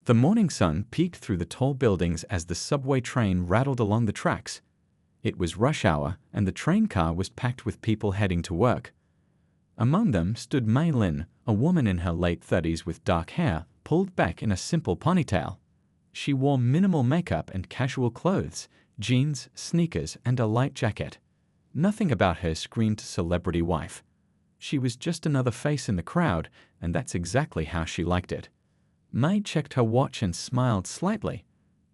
The morning sun peeked through the tall buildings as the subway train rattled along the tracks. It was rush hour, and the train car was packed with people heading to work. Among them stood Mei Lin, a woman in her late 30s with dark hair pulled back in a simple ponytail. She wore minimal makeup and casual clothes, jeans, sneakers, and a light jacket. Nothing about her screamed celebrity wife. She was just another face in the crowd, and that's exactly how she liked it. Mei checked her watch and smiled slightly.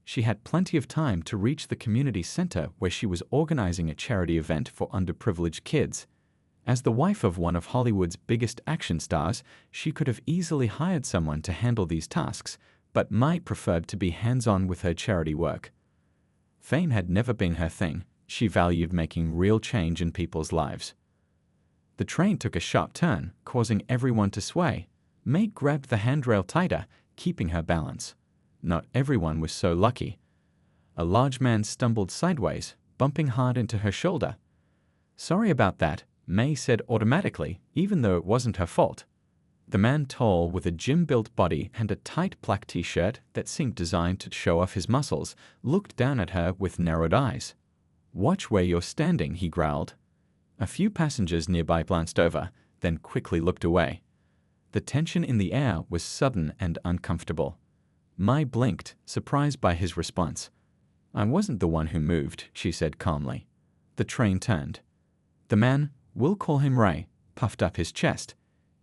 She had plenty of time to reach the community center where she was organizing a charity event for underprivileged kids. As the wife of one of Hollywood's biggest action stars, she could have easily hired someone to handle these tasks, but Mei preferred to be hands-on with her charity work. Fame had never been her thing. She valued making real change in people's lives. The train took a sharp turn, causing everyone to sway. Mei grabbed the handrail tighter, keeping her balance. Not everyone was so lucky. A large man stumbled sideways, bumping hard into her shoulder. "Sorry about that," Mei said automatically, even though it wasn't her fault. The man, tall with a gym-built body and a tight black t-shirt that seemed designed to show off his muscles, looked down at her with narrowed eyes. "Watch where you're standing," he growled. A few passengers nearby glanced over, then quickly looked away. The tension in the air was sudden and uncomfortable. Mei blinked, surprised by his response. "I wasn't the one who moved," she said calmly. The train turned. The man, we'll call him Ray, puffed up his chest.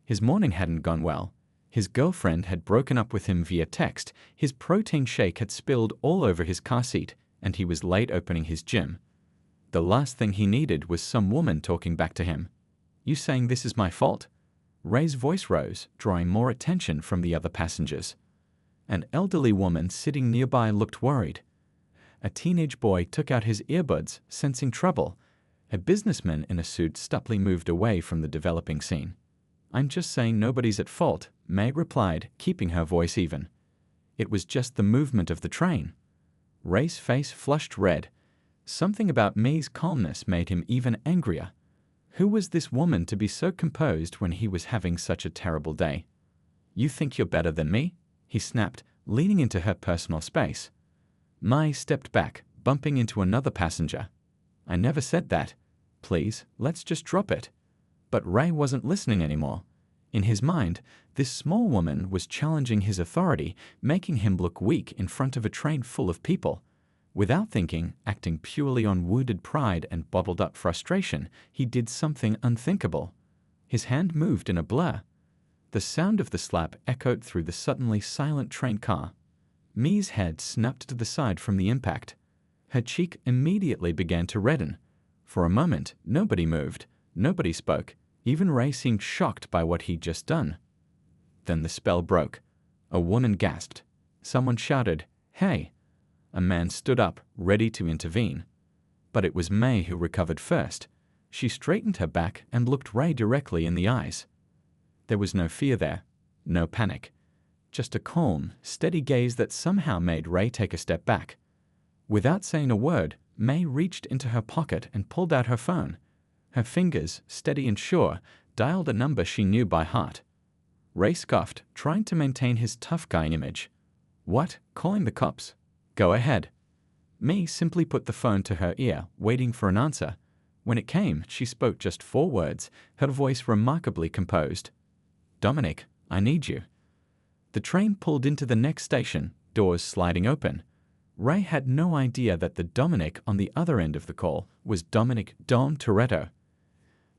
His morning hadn't gone well. His girlfriend had broken up with him via text, his protein shake had spilled all over his car seat, and he was late opening his gym. The last thing he needed was some woman talking back to him. "You saying this is my fault?" Ray's voice rose, drawing more attention from the other passengers. An elderly woman sitting nearby looked worried. A teenage boy took out his earbuds, sensing trouble. A businessman in a suit stupidly moved away from the developing scene. "I'm just saying nobody's at fault," Mei replied, keeping her voice even. "It was just the movement of the train." Ray's face flushed red. Something about Mei's calmness made him even angrier. Who was this woman to be so composed when he was having such a terrible day? "You think you're better than me?" he snapped, leaning into her personal space. Mei stepped back, bumping into another passenger. "I never said that. Please, let's just drop it." But Ray wasn't listening anymore. In his mind, this small woman was challenging his authority, making him look weak in front of a train full of people. Without thinking, acting purely on wounded pride and bottled-up frustration, he did something unthinkable. His hand moved in a blur. The sound of the slap echoed through the suddenly silent train car. Mei's head snapped to the side from the impact. Her cheek immediately began to redden. For a moment, nobody moved, nobody spoke. Even Ray seemed shocked by what he'd just done. Then the spell broke. A woman gasped. Someone shouted, "Hey!" A man stood up, ready to intervene. But it was Mei who recovered first. She straightened her back and looked Ray directly in the eyes. There was no fear there, no panic. Just a calm, steady gaze that somehow made Ray take a step back. Without saying a word, Mei reached into her pocket and pulled out her phone. Her fingers, steady and sure, dialed a number she knew by heart. Ray scoffed, trying to maintain his tough guy image. "What? Calling the cops? Go ahead." Mei simply put the phone to her ear, waiting for an answer. When it came, she spoke just 4 words, her voice remarkably composed. "Dominic, I need you." The train pulled into the next station, doors sliding open. Ray had no idea that the Dominic on the other end of the call was Dominic Dom Toretto,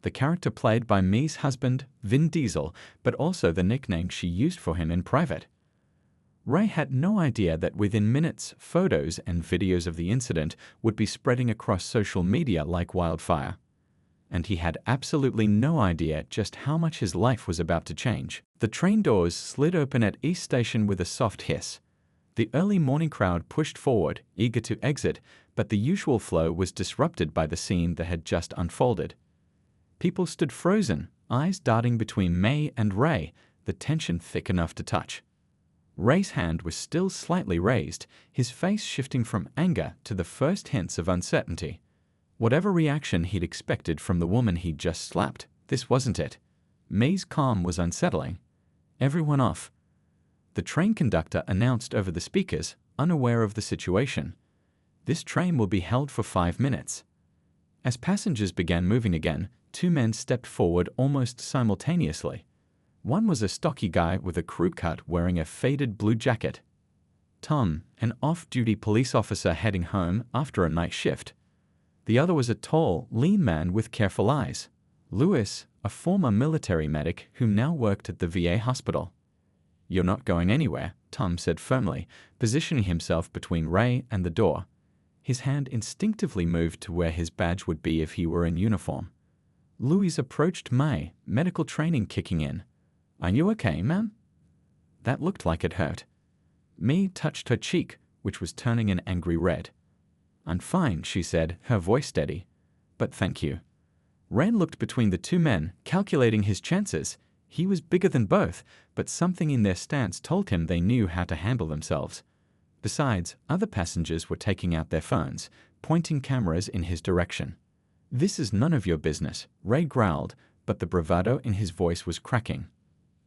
the character played by Mei's husband, Vin Diesel, but also the nickname she used for him in private. Ray had no idea that within minutes, photos and videos of the incident would be spreading across social media like wildfire. And he had absolutely no idea just how much his life was about to change. The train doors slid open at East Station with a soft hiss. The early morning crowd pushed forward, eager to exit, but the usual flow was disrupted by the scene that had just unfolded. People stood frozen, eyes darting between Mei and Ray, the tension thick enough to touch. Ray's hand was still slightly raised, his face shifting from anger to the first hints of uncertainty. Whatever reaction he'd expected from the woman he'd just slapped, this wasn't it. Mei's calm was unsettling. "Everyone off." The train conductor announced over the speakers, unaware of the situation. This train will be held for 5 minutes. As passengers began moving again, two men stepped forward almost simultaneously. One was a stocky guy with a crew cut wearing a faded blue jacket. Tom, an off-duty police officer heading home after a night shift. The other was a tall, lean man with careful eyes. Lewis, a former military medic who now worked at the VA hospital. "You're not going anywhere," Tom said firmly, positioning himself between Ray and the door. His hand instinctively moved to where his badge would be if he were in uniform. Louise approached May, medical training kicking in. "Are you okay, ma'am?" That looked like it hurt. May touched her cheek, which was turning an angry red. "I'm fine," she said, her voice steady. "But thank you." Ray looked between the two men, calculating his chances. He was bigger than both, but something in their stance told him they knew how to handle themselves. Besides, other passengers were taking out their phones, pointing cameras in his direction. "This is none of your business," Ray growled, but the bravado in his voice was cracking.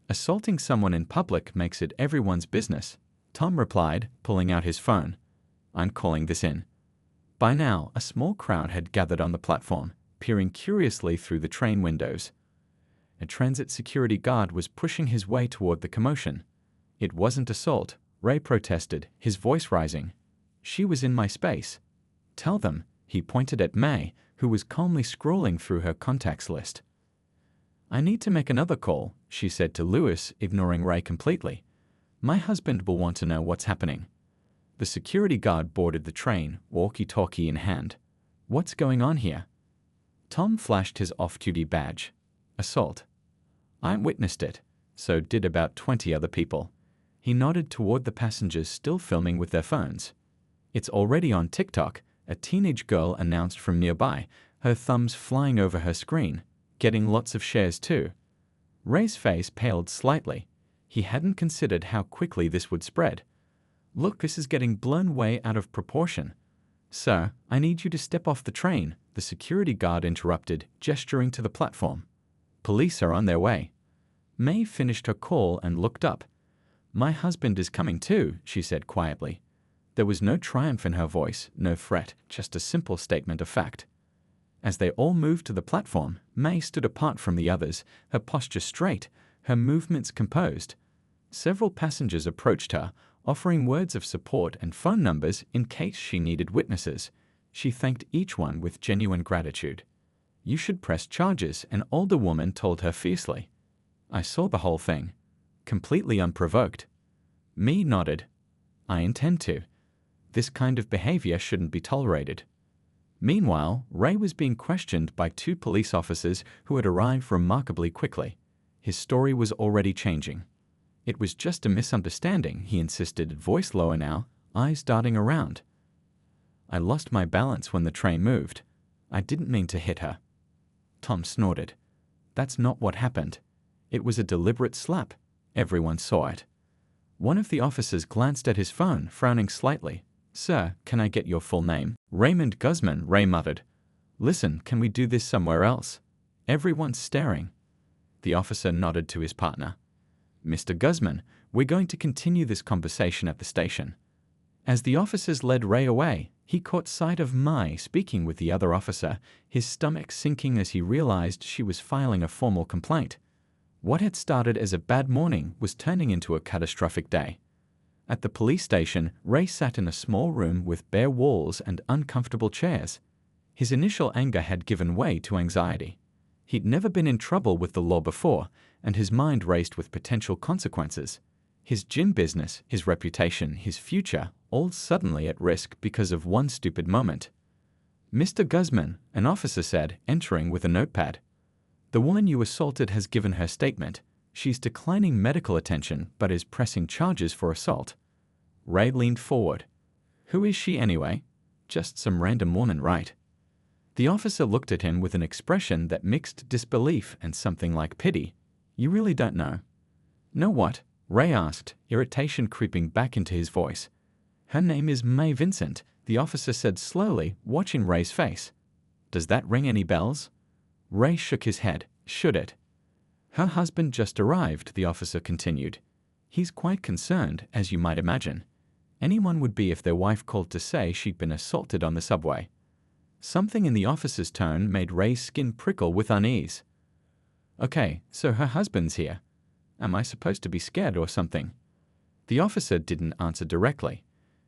"Assaulting someone in public makes it everyone's business," Tom replied, pulling out his phone. "I'm calling this in." By now, a small crowd had gathered on the platform, peering curiously through the train windows. A transit security guard was pushing his way toward the commotion. "It wasn't assault," Ray protested, his voice rising. "She was in my space." "Tell them," he pointed at May, who was calmly scrolling through her contacts list. "I need to make another call," she said to Lewis, ignoring Ray completely. "My husband will want to know what's happening." The security guard boarded the train, walkie-talkie in hand. "What's going on here?" Tom flashed his off-duty badge. "Assault." "I witnessed it. So did about 20 other people." He nodded toward the passengers still filming with their phones. "It's already on TikTok," a teenage girl announced from nearby, her thumbs flying over her screen, "getting lots of shares too." Ray's face paled slightly. He hadn't considered how quickly this would spread. "Look, this is getting blown way out of proportion." "Sir, I need you to step off the train," the security guard interrupted, gesturing to the platform. "Police are on their way." May finished her call and looked up. "My husband is coming too," she said quietly. There was no triumph in her voice, no threat, just a simple statement of fact. As they all moved to the platform, May stood apart from the others, her posture straight, her movements composed. Several passengers approached her, offering words of support and phone numbers in case she needed witnesses. She thanked each one with genuine gratitude. "You should press charges," an older woman told her fiercely. "I saw the whole thing." Completely unprovoked. Mee nodded. "I intend to. This kind of behavior shouldn't be tolerated." Meanwhile, Ray was being questioned by two police officers who had arrived remarkably quickly. His story was already changing. "It was just a misunderstanding," he insisted, voice lower now, eyes darting around. "I lost my balance when the train moved. I didn't mean to hit her." Tom snorted. "That's not what happened. It was a deliberate slap. Everyone saw it." One of the officers glanced at his phone, frowning slightly. "Sir, can I get your full name?" "Raymond Guzman," Ray muttered. "Listen, can we do this somewhere else?" Everyone's staring. The officer nodded to his partner. "Mr. Guzman, we're going to continue this conversation at the station." As the officers led Ray away, he caught sight of Mai speaking with the other officer, his stomach sinking as he realized she was filing a formal complaint. What had started as a bad morning was turning into a catastrophic day. At the police station, Ray sat in a small room with bare walls and uncomfortable chairs. His initial anger had given way to anxiety. He'd never been in trouble with the law before, and his mind raced with potential consequences. His gym business, his reputation, his future, all suddenly at risk because of one stupid moment. "Mr. Guzman," an officer said, entering with a notepad. "The woman you assaulted has given her statement. She's declining medical attention but is pressing charges for assault." Ray leaned forward. "Who is she anyway? Just some random woman, right?" The officer looked at him with an expression that mixed disbelief and something like pity. "You really don't know?" "Know what?" Ray asked, irritation creeping back into his voice. "Her name is May Vincent," the officer said slowly, watching Ray's face. "Does that ring any bells?" Ray shook his head. "Should it?" "Her husband just arrived," the officer continued. He's quite concerned, as you might imagine. Anyone would be if their wife called to say she'd been assaulted on the subway. Something in the officer's tone made Ray's skin prickle with unease. Okay, so her husband's here. Am I supposed to be scared or something? The officer didn't answer directly.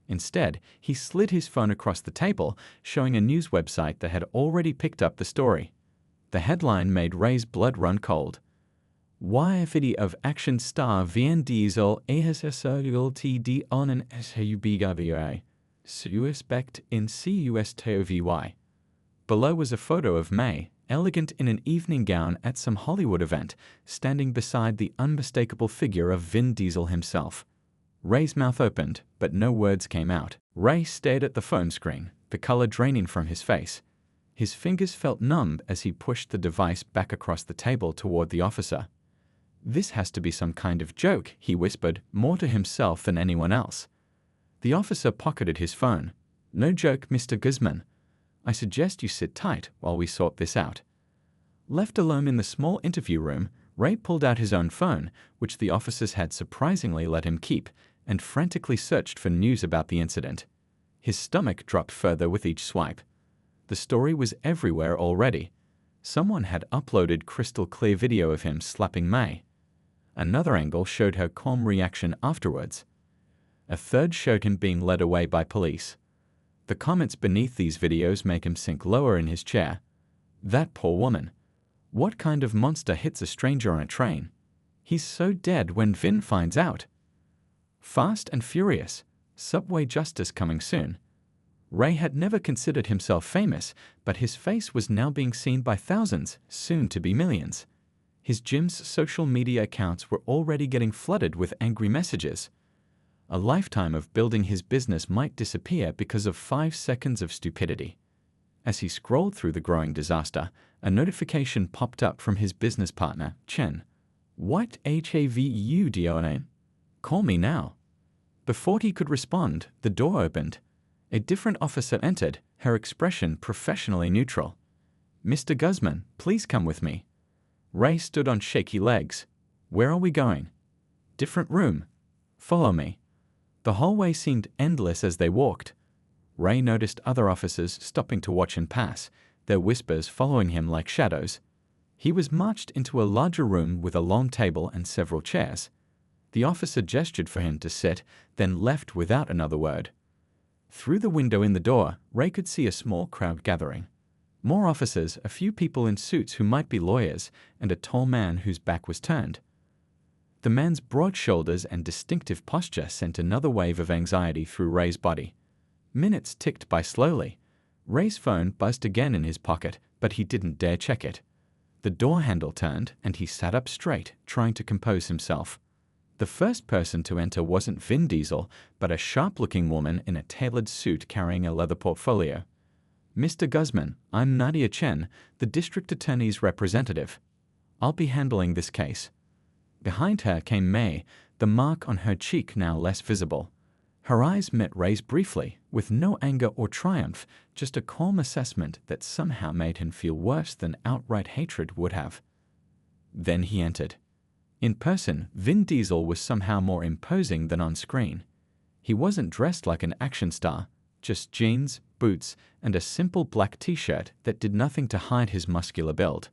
Instead, he slid his phone across the table, showing a news website that had already picked up the story. The headline made Ray's blood run cold. Why video of action star Vin Diesel TD on an SUBGVI. Suspect in CUSTOVY. Below was a photo of May, elegant in an evening gown at some Hollywood event, standing beside the unmistakable figure of Vin Diesel himself. Ray's mouth opened, but no words came out. Ray stared at the phone screen, the color draining from his face. His fingers felt numb as he pushed the device back across the table toward the officer. This has to be some kind of joke, he whispered, more to himself than anyone else. The officer pocketed his phone. No joke, Mr. Guzman. I suggest you sit tight while we sort this out. Left alone in the small interview room, Ray pulled out his own phone, which the officers had surprisingly let him keep, and frantically searched for news about the incident. His stomach dropped further with each swipe. The story was everywhere already. Someone had uploaded crystal clear video of him slapping May. Another angle showed her calm reaction afterwards. A third showed him being led away by police. The comments beneath these videos make him sink lower in his chair. That poor woman. What kind of monster hits a stranger on a train? He's so dead when Vin finds out. Fast and Furious. Subway justice coming soon. Ray had never considered himself famous, but his face was now being seen by thousands, soon to be millions. His gym's social media accounts were already getting flooded with angry messages. A lifetime of building his business might disappear because of 5 seconds of stupidity. As he scrolled through the growing disaster, a notification popped up from his business partner, Chen. What have you done? Call me now. Before he could respond, the door opened. A different officer entered, her expression professionally neutral. Mr. Guzman, please come with me. Ray stood on shaky legs. Where are we going? Different room. Follow me. The hallway seemed endless as they walked. Ray noticed other officers stopping to watch him pass, their whispers following him like shadows. He was marched into a larger room with a long table and several chairs. The officer gestured for him to sit, then left without another word. Through the window in the door, Ray could see a small crowd gathering. More officers, a few people in suits who might be lawyers, and a tall man whose back was turned. The man's broad shoulders and distinctive posture sent another wave of anxiety through Ray's body. Minutes ticked by slowly. Ray's phone buzzed again in his pocket, but he didn't dare check it. The door handle turned, and he sat up straight, trying to compose himself. The first person to enter wasn't Vin Diesel, but a sharp-looking woman in a tailored suit carrying a leather portfolio. Mr. Guzman, I'm Nadia Chen, the district attorney's representative. I'll be handling this case. Behind her came May, the mark on her cheek now less visible. Her eyes met Ray's briefly, with no anger or triumph, just a calm assessment that somehow made him feel worse than outright hatred would have. Then he entered. In person, Vin Diesel was somehow more imposing than on screen. He wasn't dressed like an action star, just jeans, boots, and a simple black t-shirt that did nothing to hide his muscular build.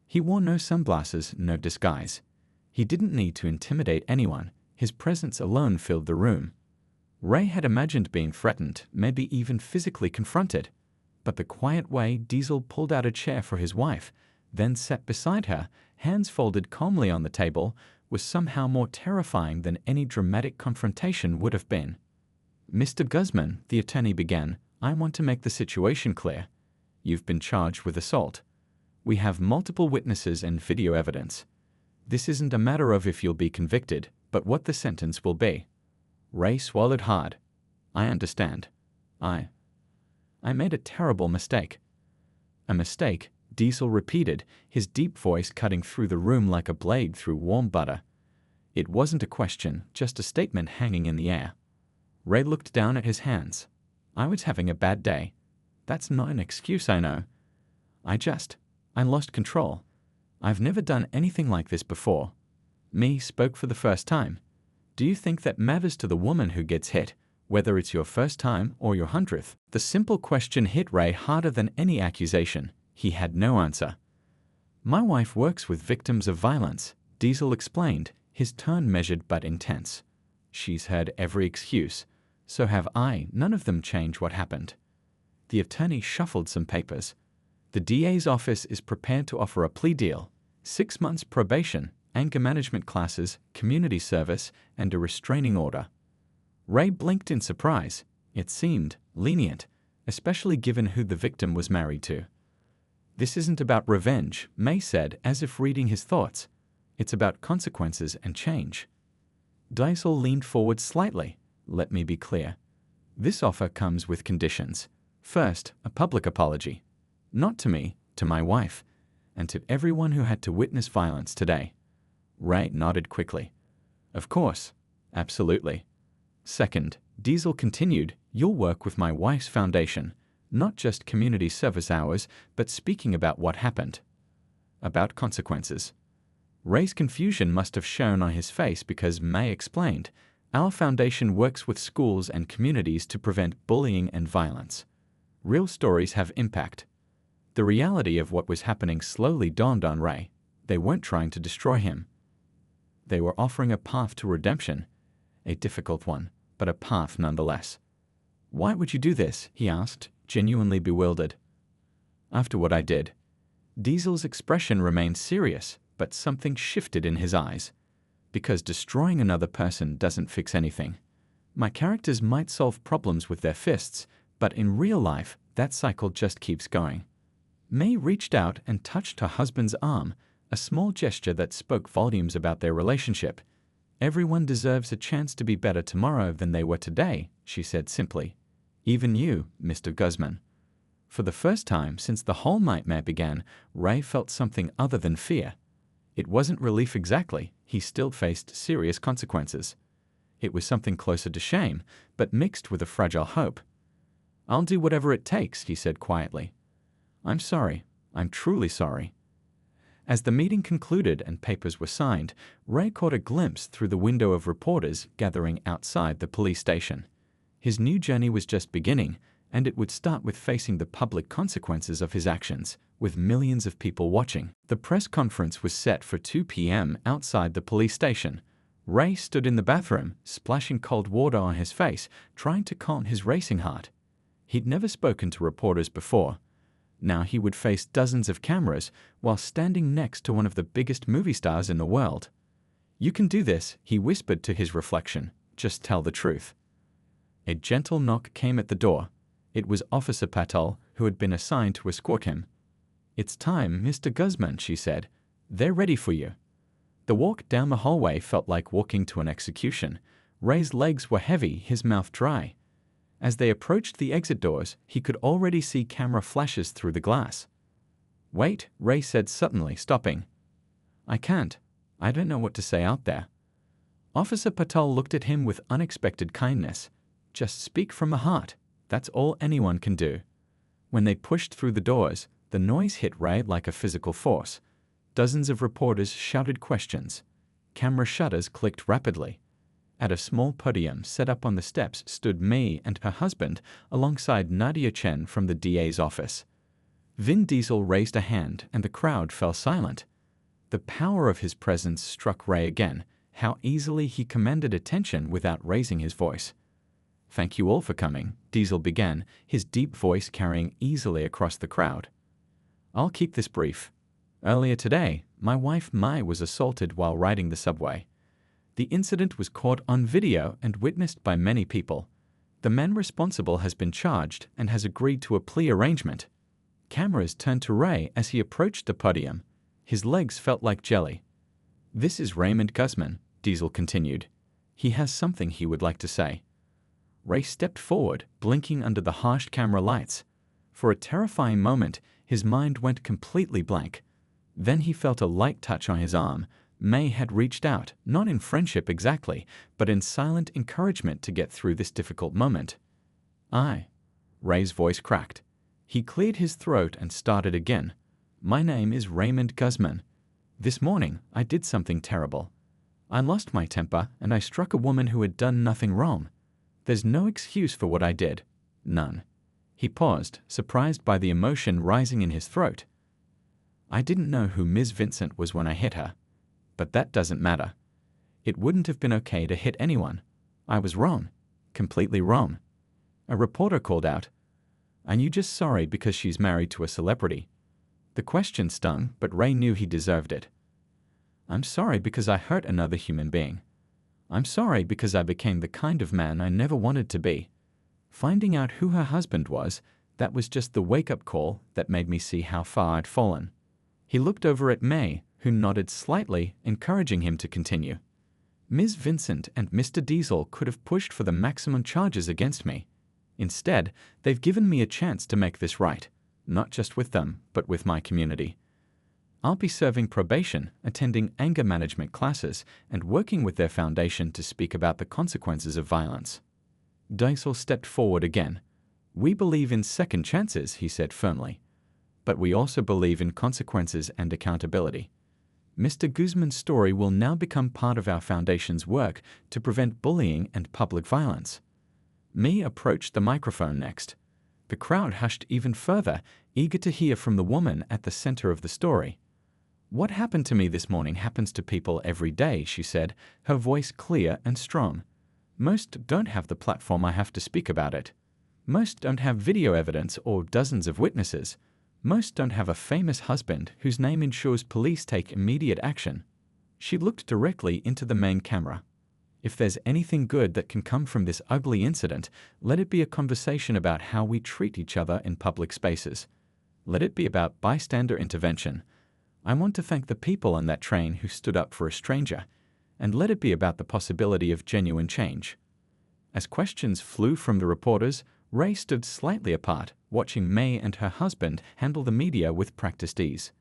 He wore no sunglasses, no disguise. He didn't need to intimidate anyone. His presence alone filled the room. Ray had imagined being threatened, maybe even physically confronted. But the quiet way Diesel pulled out a chair for his wife, then sat beside her, hands folded calmly on the table, was somehow more terrifying than any dramatic confrontation would have been. Mr. Guzman, the attorney began, I want to make the situation clear. You've been charged with assault. We have multiple witnesses and video evidence. This isn't a matter of if you'll be convicted, but what the sentence will be. Ray swallowed hard. I understand. I made a terrible mistake. A mistake, Diesel repeated, his deep voice cutting through the room like a blade through warm butter. It wasn't a question, just a statement hanging in the air. Ray looked down at his hands. I was having a bad day. That's not an excuse, I know. I lost control. I've never done anything like this before. Me spoke for the first time. Do you think that matters to the woman who gets hit, whether it's your first time or your 100th? The simple question hit Ray harder than any accusation. He had no answer. My wife works with victims of violence, Diesel explained, his tone measured but intense. She's heard every excuse. So have I. None of them change what happened. The attorney shuffled some papers. The DA's office is prepared to offer a plea deal, 6 months probation, anger management classes, community service, and a restraining order. Ray blinked in surprise. It seemed lenient, especially given who the victim was married to. This isn't about revenge, May said, as if reading his thoughts. It's about consequences and change. Diesel leaned forward slightly. Let me be clear. This offer comes with conditions. First, a public apology. Not to me, to my wife, and to everyone who had to witness violence today. Ray nodded quickly. Of course. Absolutely. Second, Diesel continued, you'll work with my wife's foundation, not just community service hours, but speaking about what happened. About consequences. Ray's confusion must have shown on his face because May explained, our foundation works with schools and communities to prevent bullying and violence. Real stories have impact. The reality of what was happening slowly dawned on Ray. They weren't trying to destroy him. They were offering a path to redemption. A difficult one, but a path nonetheless. Why would you do this? He asked, genuinely bewildered. After what I did. Diesel's expression remained serious, but something shifted in his eyes. Because destroying another person doesn't fix anything. My characters might solve problems with their fists, but in real life, that cycle just keeps going. May reached out and touched her husband's arm, a small gesture that spoke volumes about their relationship. Everyone deserves a chance to be better tomorrow than they were today, she said simply. Even you, Mr. Guzman. For the first time since the whole nightmare began, Ray felt something other than fear. It wasn't relief exactly. He still faced serious consequences. It was something closer to shame, but mixed with a fragile hope. I'll do whatever it takes, he said quietly. I'm sorry. I'm truly sorry. As the meeting concluded and papers were signed, Ray caught a glimpse through the window of reporters gathering outside the police station. His new journey was just beginning, and it would start with facing the public consequences of his actions, with millions of people watching. The press conference was set for 2 p.m. outside the police station. Ray stood in the bathroom, splashing cold water on his face, trying to calm his racing heart. He'd never spoken to reporters before. Now he would face dozens of cameras while standing next to one of the biggest movie stars in the world. You can do this, he whispered to his reflection. Just tell the truth. A gentle knock came at the door. It was Officer Patel, who had been assigned to escort him. It's time, Mr. Guzman, she said. They're ready for you. The walk down the hallway felt like walking to an execution. Ray's legs were heavy, his mouth dry. As they approached the exit doors, he could already see camera flashes through the glass. Wait, Ray said suddenly, stopping. I can't. I don't know what to say out there. Officer Patel looked at him with unexpected kindness. Just speak from the heart. That's all anyone can do. When they pushed through the doors, the noise hit Ray like a physical force. Dozens of reporters shouted questions. Camera shutters clicked rapidly. At a small podium set up on the steps stood May and her husband alongside Nadia Chen from the DA's office. Vin Diesel raised a hand and the crowd fell silent. The power of his presence struck Ray again, how easily he commanded attention without raising his voice. Thank you all for coming, Diesel began, his deep voice carrying easily across the crowd. I'll keep this brief. Earlier today, my wife Mai was assaulted while riding the subway. The incident was caught on video and witnessed by many people. The man responsible has been charged and has agreed to a plea arrangement. Cameras turned to Ray as he approached the podium. His legs felt like jelly. This is Raymond Guzman, Diesel continued. He has something he would like to say. Ray stepped forward, blinking under the harsh camera lights. For a terrifying moment, his mind went completely blank. Then he felt a light touch on his arm. May had reached out, not in friendship exactly, but in silent encouragement to get through this difficult moment. Ray's voice cracked. He cleared his throat and started again. My name is Raymond Guzman. This morning, I did something terrible. I lost my temper and I struck a woman who had done nothing wrong. There's no excuse for what I did. None. He paused, surprised by the emotion rising in his throat. I didn't know who Ms. Vincent was when I hit her. But that doesn't matter. It wouldn't have been okay to hit anyone. I was wrong. Completely wrong. A reporter called out, "Are you just sorry because she's married to a celebrity?" The question stung, but Ray knew he deserved it. "I'm sorry because I hurt another human being. I'm sorry because I became the kind of man I never wanted to be. Finding out who her husband was, that was just the wake-up call that made me see how far I'd fallen." He looked over at May, who nodded slightly, encouraging him to continue. "Ms. Vincent and Mr. Diesel could have pushed for the maximum charges against me. Instead, they've given me a chance to make this right, not just with them, but with my community. I'll be serving probation, attending anger management classes, and working with their foundation to speak about the consequences of violence." Diesel stepped forward again. "We believe in second chances," he said firmly. "But we also believe in consequences and accountability. Mr. Guzman's story will now become part of our foundation's work to prevent bullying and public violence." May approached the microphone next. The crowd hushed even further, eager to hear from the woman at the center of the story. "What happened to me this morning happens to people every day," she said, her voice clear and strong. "Most don't have the platform I have to speak about it. Most don't have video evidence or dozens of witnesses. Most don't have a famous husband whose name ensures police take immediate action." She looked directly into the main camera. "If there's anything good that can come from this ugly incident, let it be a conversation about how we treat each other in public spaces. Let it be about bystander intervention. I want to thank the people on that train who stood up for a stranger. And let it be about the possibility of genuine change." As questions flew from the reporters, Ray stood slightly apart, watching May and her husband handle the media with practiced ease.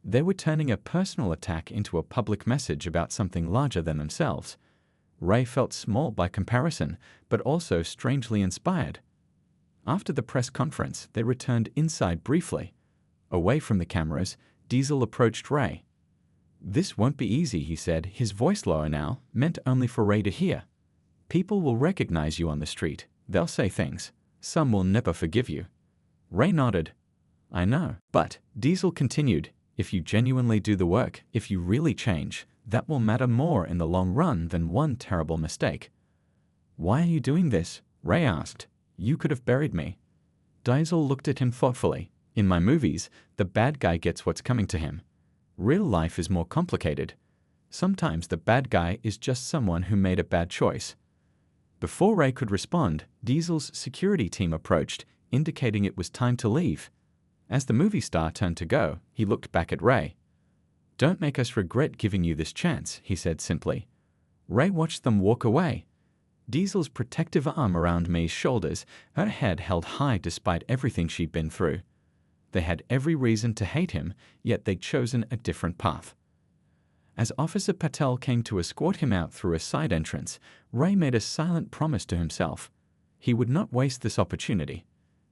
They were turning a personal attack into a public message about something larger than themselves. Ray felt small by comparison, but also strangely inspired. After the press conference, they returned inside briefly. Away from the cameras, Diesel approached Ray. "This won't be easy," he said, his voice lower now, meant only for Ray to hear. "People will recognize you on the street. They'll say things. Some will never forgive you." Ray nodded. "I know." But, Diesel continued, "If you genuinely do the work, if you really change, that will matter more in the long run than one terrible mistake." "Why are you doing this?" Ray asked. "You could have buried me." Diesel looked at him thoughtfully. "In my movies, the bad guy gets what's coming to him. Real life is more complicated. Sometimes the bad guy is just someone who made a bad choice." Before Ray could respond, Diesel's security team approached, indicating it was time to leave. As the movie star turned to go, he looked back at Ray. "Don't make us regret giving you this chance," he said simply. Ray watched them walk away. Diesel's protective arm around May's shoulders, her head held high despite everything she'd been through. They had every reason to hate him, yet they'd chosen a different path. As Officer Patel came to escort him out through a side entrance, Ray made a silent promise to himself. He would not waste this opportunity.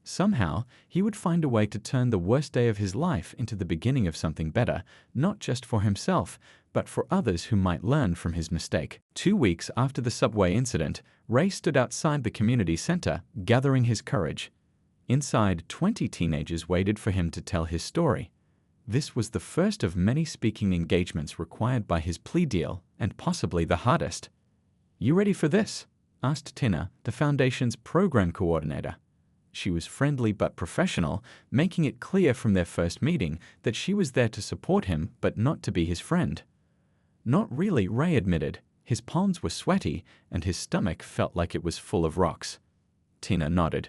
Somehow, he would find a way to turn the worst day of his life into the beginning of something better, not just for himself, but for others who might learn from his mistake. 2 weeks after the subway incident, Ray stood outside the community center, gathering his courage. Inside, 20 teenagers waited for him to tell his story. This was the first of many speaking engagements required by his plea deal, and possibly the hardest. "You ready for this?" asked Tina, the Foundation's program coordinator. She was friendly but professional, making it clear from their first meeting that she was there to support him but not to be his friend. "Not really," Ray admitted. His palms were sweaty, and his stomach felt like it was full of rocks. Tina nodded.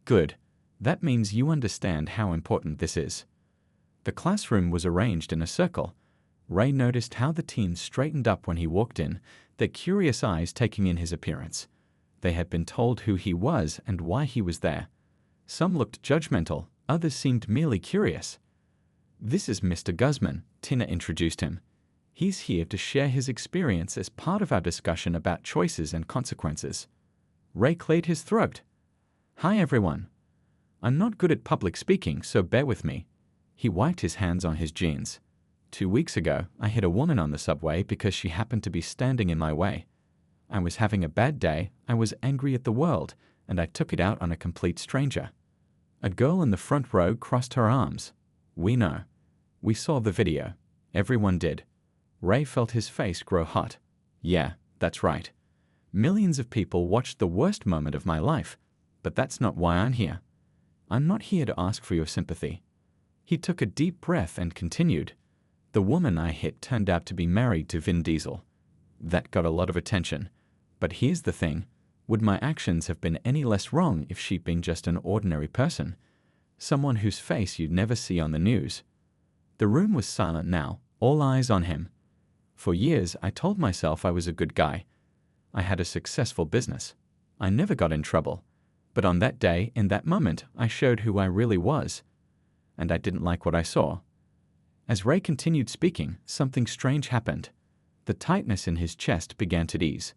"Good. That means you understand how important this is." The classroom was arranged in a circle. Ray noticed how the teens straightened up when he walked in, their curious eyes taking in his appearance. They had been told who he was and why he was there. Some looked judgmental, others seemed merely curious. "This is Mr. Guzman," Tina introduced him. "He's here to share his experience as part of our discussion about choices and consequences." Ray cleared his throat. "Hi, everyone. I'm not good at public speaking, so bear with me." He wiped his hands on his jeans. 2 weeks ago, I hit a woman on the subway because she happened to be standing in my way. I was having a bad day, I was angry at the world, and I took it out on a complete stranger. A girl in the front row crossed her arms. We know. We saw the video. Everyone did. Ray felt his face grow hot. Yeah, that's right. Millions of people watched the worst moment of my life, but that's not why I'm here. I'm not here to ask for your sympathy. He took a deep breath and continued. The woman I hit turned out to be married to Vin Diesel. That got a lot of attention. But here's the thing. Would my actions have been any less wrong if she'd been just an ordinary person? Someone whose face you'd never see on the news. The room was silent now, all eyes on him. For years, I told myself I was a good guy. I had a successful business. I never got in trouble. But on that day, in that moment, I showed who I really was. And I didn't like what I saw. As Ray continued speaking, something strange happened. The tightness in his chest began to ease.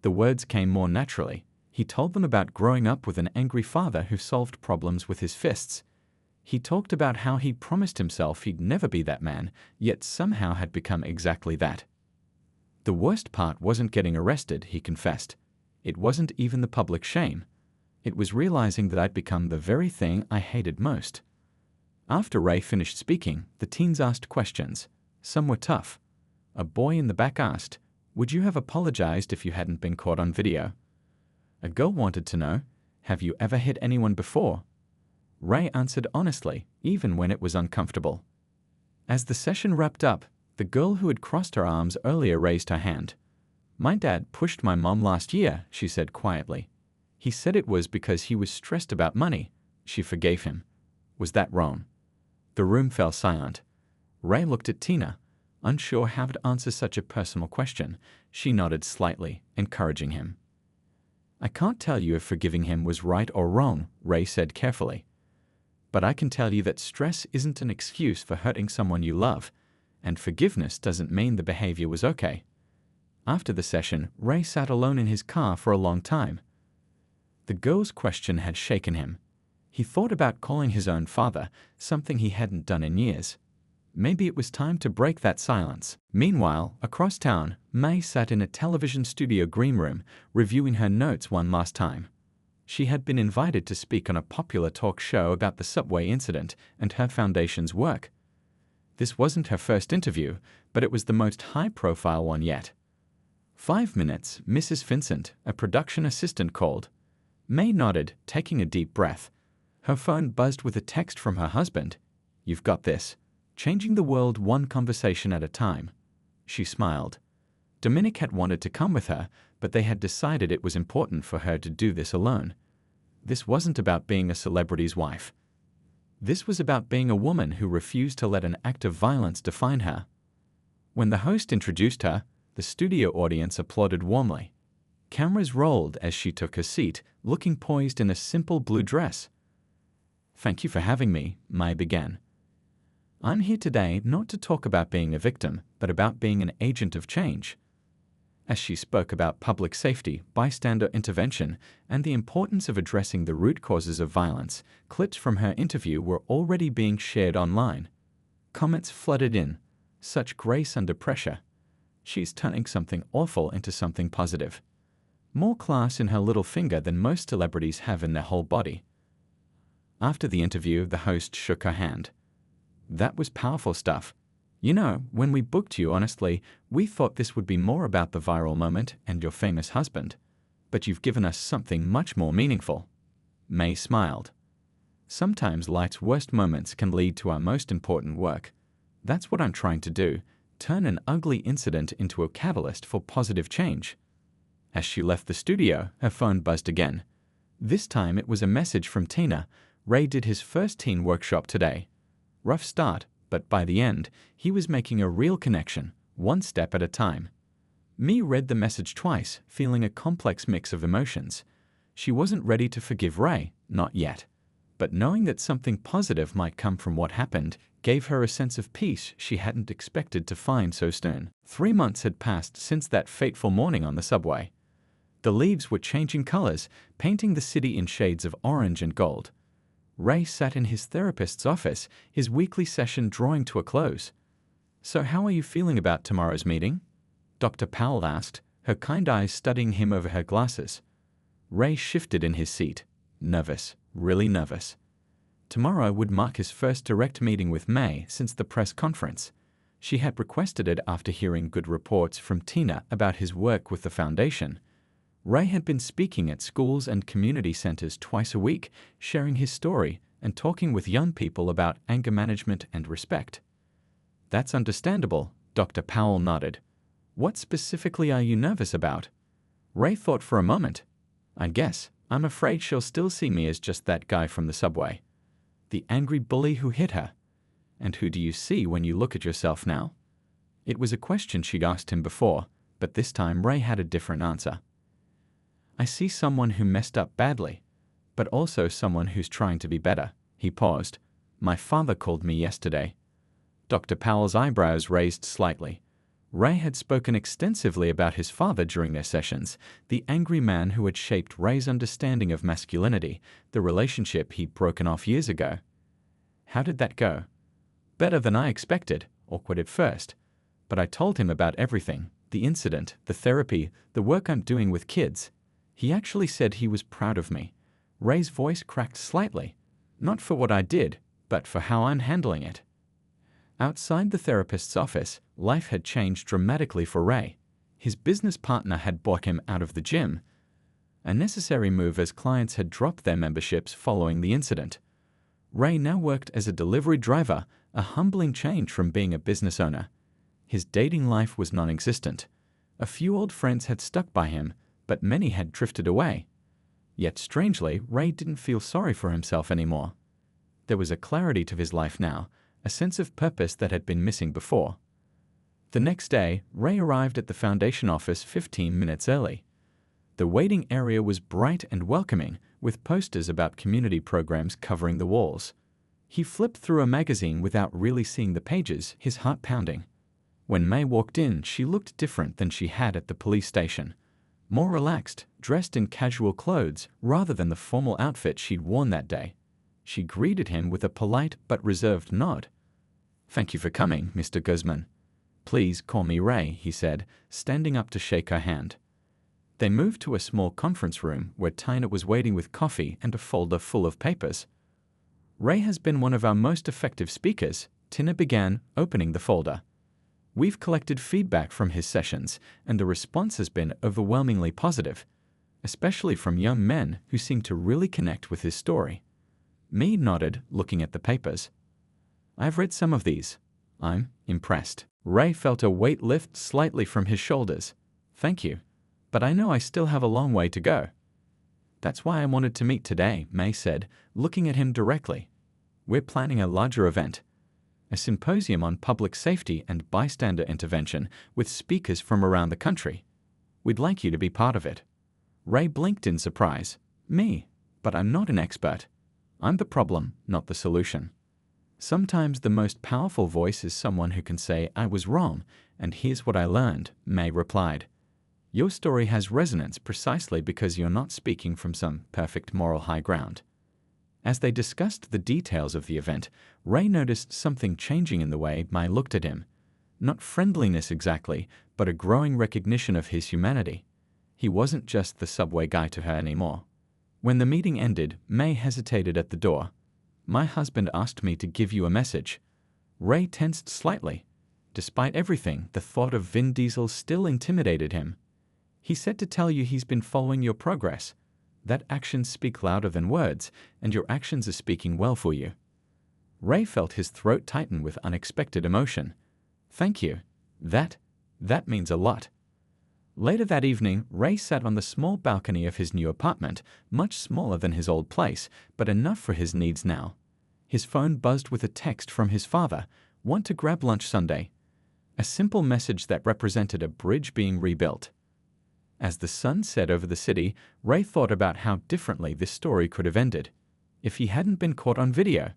The words came more naturally. He told them about growing up with an angry father who solved problems with his fists. He talked about how he promised himself he'd never be that man, yet somehow had become exactly that. The worst part wasn't getting arrested, he confessed. It wasn't even the public shame. It was realizing that I'd become the very thing I hated most. After Ray finished speaking, the teens asked questions. Some were tough. A boy in the back asked, "Would you have apologized if you hadn't been caught on video?" A girl wanted to know, "Have you ever hit anyone before?" Ray answered honestly, even when it was uncomfortable. As the session wrapped up, the girl who had crossed her arms earlier raised her hand. "My dad pushed my mom last year," she said quietly. "He said it was because he was stressed about money." She forgave him. Was that wrong? The room fell silent. Ray looked at Tina, unsure how to answer such a personal question. She nodded slightly, encouraging him. "I can't tell you if forgiving him was right or wrong," Ray said carefully. "But I can tell you that stress isn't an excuse for hurting someone you love, and forgiveness doesn't mean the behavior was okay." After the session, Ray sat alone in his car for a long time. The girl's question had shaken him. He thought about calling his own father, something he hadn't done in years. Maybe it was time to break that silence. Meanwhile, across town, May sat in a television studio green room, reviewing her notes one last time. She had been invited to speak on a popular talk show about the subway incident and her foundation's work. This wasn't her first interview, but it was the most high-profile one yet. 5 minutes, Mrs. Vincent, a production assistant, called. May nodded, taking a deep breath. Her phone buzzed with a text from her husband. "You've got this. Changing the world one conversation at a time." She smiled. Dominic had wanted to come with her, but they had decided it was important for her to do this alone. This wasn't about being a celebrity's wife. This was about being a woman who refused to let an act of violence define her. When the host introduced her, the studio audience applauded warmly. Cameras rolled as she took her seat, looking poised in a simple blue dress. "Thank you for having me," May began. "I'm here today not to talk about being a victim, but about being an agent of change." As she spoke about public safety, bystander intervention, and the importance of addressing the root causes of violence, clips from her interview were already being shared online. Comments flooded in. "Such grace under pressure. She's turning something awful into something positive. More class in her little finger than most celebrities have in their whole body." After the interview, the host shook her hand. "That was powerful stuff. You know, when we booked you, honestly, we thought this would be more about the viral moment and your famous husband. But you've given us something much more meaningful." May smiled. "Sometimes life's worst moments can lead to our most important work. That's what I'm trying to do, turn an ugly incident into a catalyst for positive change." As she left the studio, her phone buzzed again. This time it was a message from Tina. Ray did his first teen workshop today. Rough start, but by the end, he was making a real connection, one step at a time. Mee read the message twice, feeling a complex mix of emotions. She wasn't ready to forgive Ray, not yet. But knowing that something positive might come from what happened gave her a sense of peace she hadn't expected to find so soon. 3 months had passed since that fateful morning on the subway. The leaves were changing colors, painting the city in shades of orange and gold. Ray sat in his therapist's office, his weekly session drawing to a close. "So how are you feeling about tomorrow's meeting?" Dr. Powell asked, her kind eyes studying him over her glasses. Ray shifted in his seat, nervous, really nervous. Tomorrow would mark his first direct meeting with May since the press conference. She had requested it after hearing good reports from Tina about his work with the foundation. Ray had been speaking at schools and community centers twice a week, sharing his story and talking with young people about anger management and respect. "That's understandable," Dr. Powell nodded. "What specifically are you nervous about?" Ray thought for a moment. "I guess I'm afraid she'll still see me as just that guy from the subway. The angry bully who hit her. And who do you see when you look at yourself now?" It was a question she'd asked him before, but this time Ray had a different answer. "I see someone who messed up badly, but also someone who's trying to be better." He paused. "My father called me yesterday." Dr. Powell's eyebrows raised slightly. Ray had spoken extensively about his father during their sessions, the angry man who had shaped Ray's understanding of masculinity, the relationship he'd broken off years ago. "How did that go?" "Better than I expected, awkward at first. But I told him about everything, the incident, the therapy, the work I'm doing with kids. He actually said he was proud of me." Ray's voice cracked slightly. "Not for what I did, but for how I'm handling it." Outside the therapist's office, life had changed dramatically for Ray. His business partner had bought him out of the gym, a necessary move as clients had dropped their memberships following the incident. Ray now worked as a delivery driver, a humbling change from being a business owner. His dating life was non-existent. A few old friends had stuck by him, but many had drifted away. Yet strangely, Ray didn't feel sorry for himself anymore. There was a clarity to his life now, a sense of purpose that had been missing before. The next day, Ray arrived at the foundation office 15 minutes early. The waiting area was bright and welcoming, with posters about community programs covering the walls. He flipped through a magazine without really seeing the pages, his heart pounding. When May walked in, she looked different than she had at the police station. More relaxed, dressed in casual clothes rather than the formal outfit she'd worn that day. She greeted him with a polite but reserved nod. "Thank you for coming, Mr. Guzman." "Please call me Ray," he said, standing up to shake her hand. They moved to a small conference room where Tina was waiting with coffee and a folder full of papers. "Ray has been one of our most effective speakers," Tina began, opening the folder. "We've collected feedback from his sessions, and the response has been overwhelmingly positive, especially from young men who seem to really connect with his story." May nodded, looking at the papers. "I've read some of these. I'm impressed." Ray felt a weight lift slightly from his shoulders. "Thank you. But I know I still have a long way to go." "That's why I wanted to meet today," May said, looking at him directly. "We're planning a larger event, a symposium on public safety and bystander intervention with speakers from around the country. We'd like you to be part of it." Ray blinked in surprise. "Me? But I'm not an expert. I'm the problem, not the solution." "Sometimes the most powerful voice is someone who can say, 'I was wrong, and here's what I learned,'" May replied. "Your story has resonance precisely because you're not speaking from some perfect moral high ground." As they discussed the details of the event, Ray noticed something changing in the way May looked at him. Not friendliness exactly, but a growing recognition of his humanity. He wasn't just the subway guy to her anymore. When the meeting ended, May hesitated at the door. "My husband asked me to give you a message." Ray tensed slightly. Despite everything, the thought of Vin Diesel still intimidated him. "He said to tell you he's been following your progress. That actions speak louder than words, and your actions are speaking well for you." Ray felt his throat tighten with unexpected emotion. "Thank you. That means a lot." Later that evening, Ray sat on the small balcony of his new apartment, much smaller than his old place, but enough for his needs now. His phone buzzed with a text from his father, "Want to grab lunch Sunday?" A simple message that represented a bridge being rebuilt. As the sun set over the city, Ray thought about how differently this story could have ended. If he hadn't been caught on video.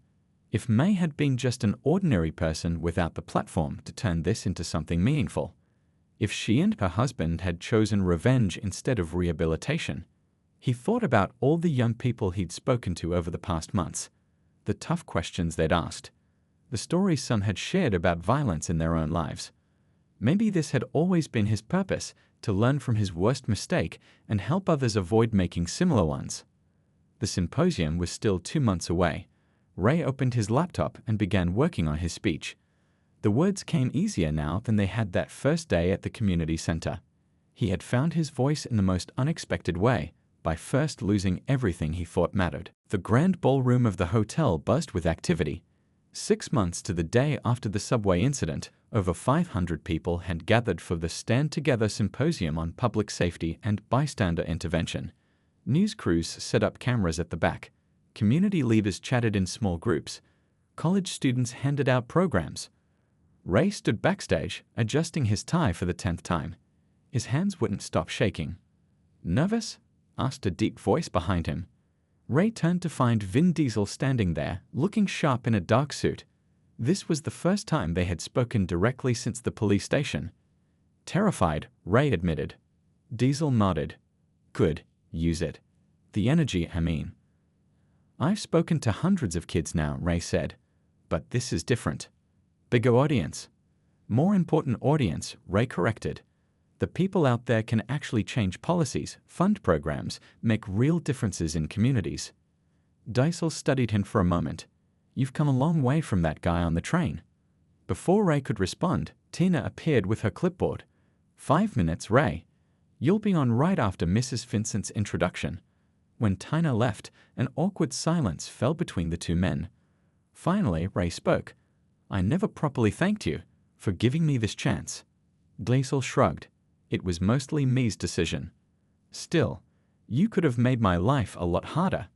If May had been just an ordinary person without the platform to turn this into something meaningful. If she and her husband had chosen revenge instead of rehabilitation. He thought about all the young people he'd spoken to over the past months. The tough questions they'd asked. the stories some had shared about violence in their own lives. Maybe this had always been his purpose, to learn from his worst mistake and help others avoid making similar ones. The symposium was still 2 months away. Ray opened his laptop and began working on his speech. The words came easier now than they had that first day at the community center. He had found his voice in the most unexpected way, by first losing everything he thought mattered. The grand ballroom of the hotel buzzed with activity. 6 months to the day after the subway incident, over 500 people had gathered for the Stand Together Symposium on Public Safety and Bystander Intervention. News crews set up cameras at the back. Community leaders chatted in small groups. College students handed out programs. Ray stood backstage, adjusting his tie for the 10th time. His hands wouldn't stop shaking. "Nervous?" asked a deep voice behind him. Ray turned to find Vin Diesel standing there, looking sharp in a dark suit. This was the first time they had spoken directly since the police station. Terrified, Ray admitted. Diesel nodded. "Good, use it. The energy, I mean." "I've spoken to hundreds of kids now," Ray said. "But this is different. Bigger audience." "More important audience," Ray corrected. "The people out there can actually change policies, fund programs, make real differences in communities." Diesel studied him for a moment. "You've come a long way from that guy on the train." Before Ray could respond, Tina appeared with her clipboard. "5 minutes, Ray. You'll be on right after Mrs. Vincent's introduction." When Tina left, an awkward silence fell between the two men. Finally, Ray spoke. "I never properly thanked you for giving me this chance." Diesel shrugged. "It was mostly me's decision. Still, you could have made my life a lot harder."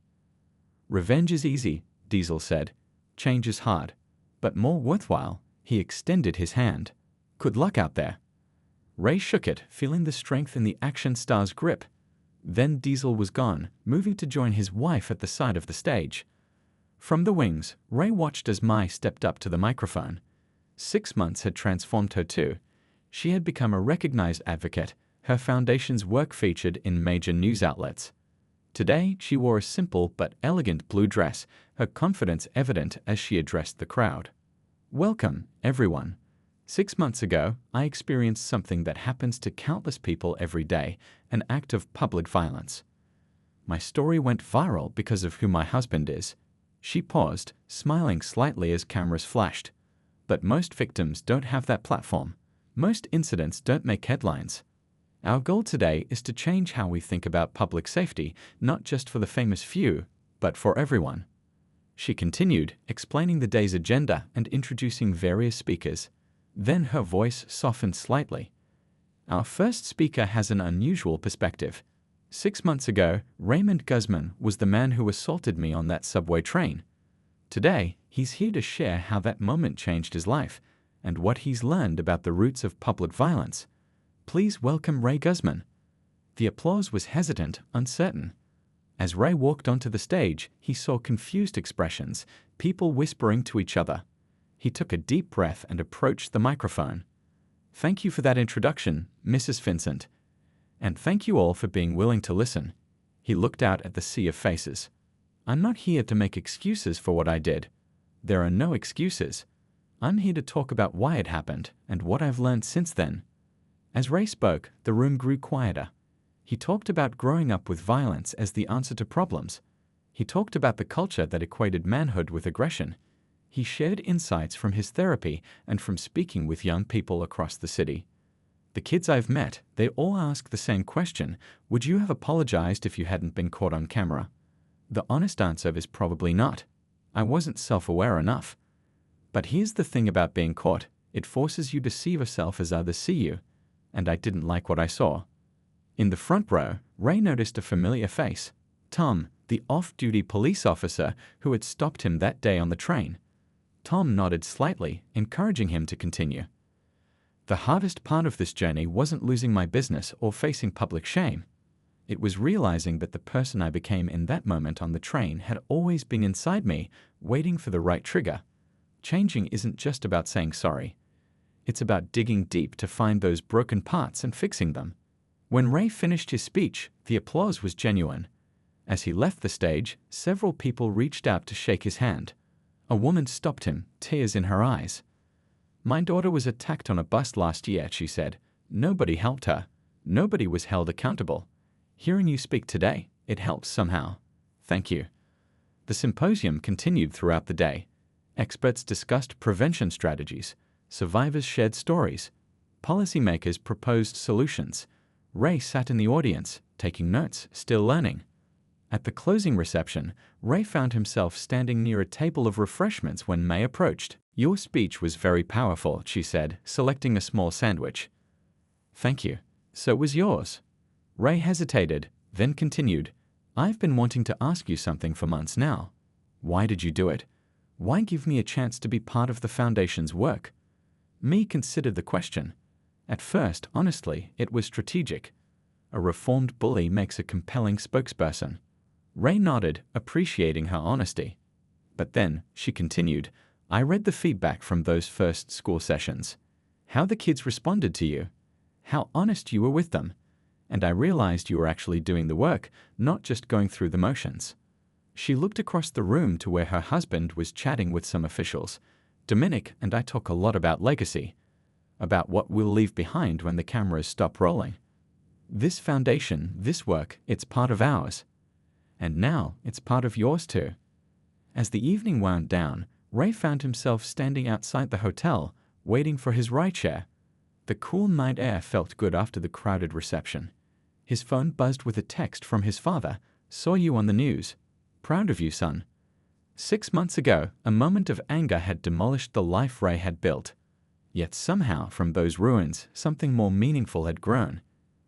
"Revenge is easy," Diesel said. "Change is hard, but more worthwhile." He extended his hand. "Good luck out there." Ray shook it, feeling the strength in the action star's grip. Then Diesel was gone, moving to join his wife at the side of the stage. From the wings, Ray watched as Mai stepped up to the microphone. 6 months had transformed her too. She had become a recognized advocate, her foundation's work featured in major news outlets. Today, she wore a simple but elegant blue dress, her confidence evident as she addressed the crowd. "Welcome, everyone. 6 months ago, I experienced something that happens to countless people every day, an act of public violence. My story went viral because of who my husband is." She paused, smiling slightly as cameras flashed. "But most victims don't have that platform. Most incidents don't make headlines. Our goal today is to change how we think about public safety, not just for the famous few, but for everyone." She continued, explaining the day's agenda and introducing various speakers. Then her voice softened slightly. "Our first speaker has an unusual perspective. 6 months ago, Raymond Guzman was the man who assaulted me on that subway train. Today, he's here to share how that moment changed his life and what he's learned about the roots of public violence. Please welcome Ray Guzman." The applause was hesitant, uncertain. As Ray walked onto the stage, he saw confused expressions, people whispering to each other. He took a deep breath and approached the microphone. "Thank you for that introduction, Mrs. Vincent. And thank you all for being willing to listen." He looked out at the sea of faces. "I'm not here to make excuses for what I did. There are no excuses. I'm here to talk about why it happened and what I've learned since then." As Ray spoke, the room grew quieter. He talked about growing up with violence as the answer to problems. He talked about the culture that equated manhood with aggression. He shared insights from his therapy and from speaking with young people across the city. "The kids I've met, they all ask the same question: would you have apologized if you hadn't been caught on camera? The honest answer is probably not. I wasn't self-aware enough. But here's the thing about being caught: it forces you to see yourself as others see you. And I didn't like what I saw." In the front row, Ray noticed a familiar face. Tom, the off-duty police officer who had stopped him that day on the train. Tom nodded slightly, encouraging him to continue. "The hardest part of this journey wasn't losing my business or facing public shame. It was realizing that the person I became in that moment on the train had always been inside me, waiting for the right trigger. Changing isn't just about saying sorry. It's about digging deep to find those broken parts and fixing them." When Ray finished his speech, the applause was genuine. As he left the stage, several people reached out to shake his hand. A woman stopped him, tears in her eyes. My daughter was attacked on a bus last year, she said. Nobody helped her. Nobody was held accountable. Hearing you speak today, it helps somehow. Thank you. The symposium continued throughout the day. Experts discussed prevention strategies. Survivors shared stories. Policymakers proposed solutions. Ray sat in the audience, taking notes, still learning. At the closing reception, Ray found himself standing near a table of refreshments when May approached. Your speech was very powerful, she said, selecting a small sandwich. Thank you. So was yours. Ray hesitated, then continued. I've been wanting to ask you something for months now. Why did you do it? Why give me a chance to be part of the Foundation's work? May considered the question. At first, honestly, it was strategic. A reformed bully makes a compelling spokesperson. Ray nodded, appreciating her honesty. But then, she continued, I read the feedback from those first school sessions. How the kids responded to you. How honest you were with them. And I realized you were actually doing the work, not just going through the motions. She looked across the room to where her husband was chatting with some officials. Dominic and I talk a lot about legacy. About what we'll leave behind when the cameras stop rolling. This foundation, this work, it's part of ours. And now it's part of yours too. As the evening wound down, Ray found himself standing outside the hotel, waiting for his rideshare. The cool night air felt good after the crowded reception. His phone buzzed with a text from his father. Saw you on the news. Proud of you, son. 6 months ago, a moment of anger had demolished the life Ray had built. Yet somehow, from those ruins, something more meaningful had grown.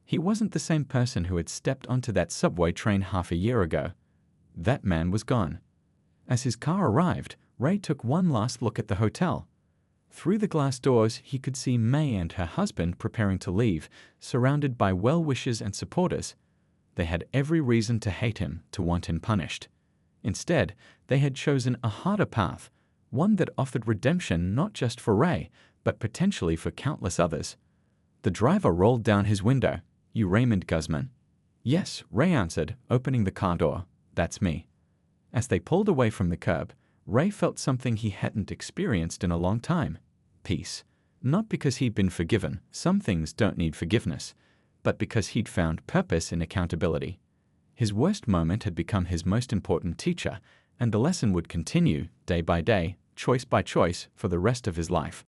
He wasn't the same person who had stepped onto that subway train half a year ago. That man was gone. As his car arrived, Ray took one last look at the hotel. Through the glass doors, he could see May and her husband preparing to leave, surrounded by well-wishers and supporters. They had every reason to hate him, to want him punished. Instead, they had chosen a harder path, one that offered redemption not just for Ray, but potentially for countless others. The driver rolled down his window. You Raymond Guzman? Yes, Ray answered, opening the car door. That's me. As they pulled away from the curb, Ray felt something he hadn't experienced in a long time. Peace. Not because he'd been forgiven, some things don't need forgiveness, but because he'd found purpose in accountability. His worst moment had become his most important teacher, and the lesson would continue, day by day, choice by choice, for the rest of his life.